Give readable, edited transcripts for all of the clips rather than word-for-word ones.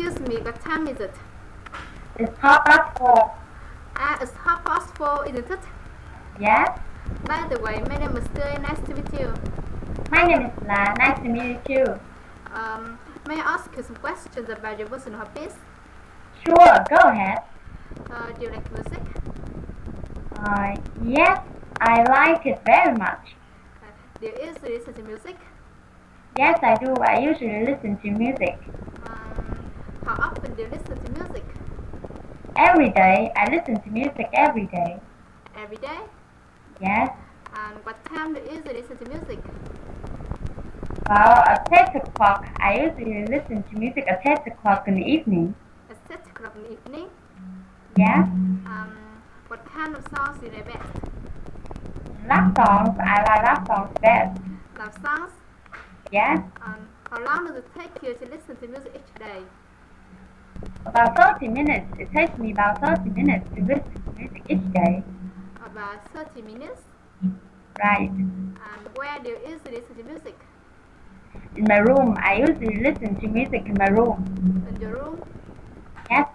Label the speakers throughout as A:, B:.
A: Excuse me, what time is it?
B: It's 4:30.
A: It's 4:30, isn't it?
B: Yes.
A: By the way, my name is Tươi. Nice to meet you.
B: My name is La. Nice to meet you too.
A: May I ask you some questions about your personal hobbies?
B: Sure, go ahead.
A: Do you like music?
B: Yes, I like it very much.
A: Do you usually listen to music?
B: Yes, I do. I usually listen to music.
A: How often do you listen to music?
B: Every day. I listen to music every day.
A: Every day?
B: Yes.
A: And what time do you usually listen to music?
B: Well, at 8 o'clock, I usually listen to music at 8 o'clock in the evening.
A: At 6 o'clock in the evening?
B: Yes.
A: What kind of songs do you like best?
B: Love songs. I like love songs best.
A: Love songs?
B: Yes.
A: How long does it take you to listen to music each day?
B: About 30 minutes. It takes me about 30 minutes to listen to music each day.
A: About 30 minutes?
B: Right.
A: And where do you usually listen to music?
B: In my room. I usually listen to music in my room.
A: In your room?
B: Yes.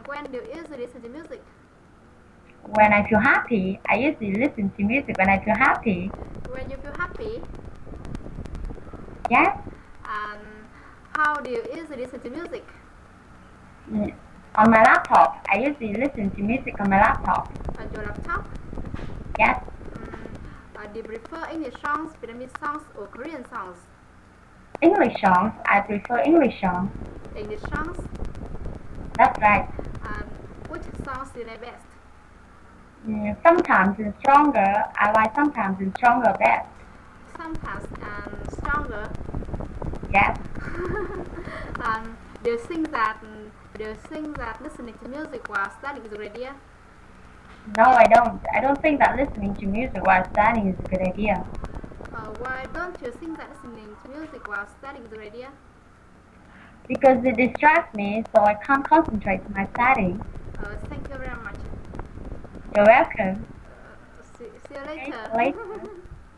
A: When do you usually listen to music?
B: When I feel happy. I usually listen to music when I feel happy.
A: When you feel happy?
B: Yes.
A: How do you usually listen to music?
B: On my laptop. I usually listen to music on my laptop.
A: On your laptop?
B: Yes.
A: Do you prefer English songs, Vietnamese songs, or Korean songs?
B: English songs. I prefer English songs.
A: English songs?
B: That's right.
A: Which songs do you like best?
B: Sometimes it's stronger. I like sometimes it's stronger best.
A: Sometimes stronger.
B: Yes.
A: Do you think that listening to music while studying is a good idea?
B: No, I don't. I don't think that listening to music while studying is a good idea.
A: Why don't you think that listening to music while studying is a good idea?
B: Because it distracts me, so I can't concentrate on my studying.
A: Thank you very much.
B: You're welcome.
A: See you later.
B: Later.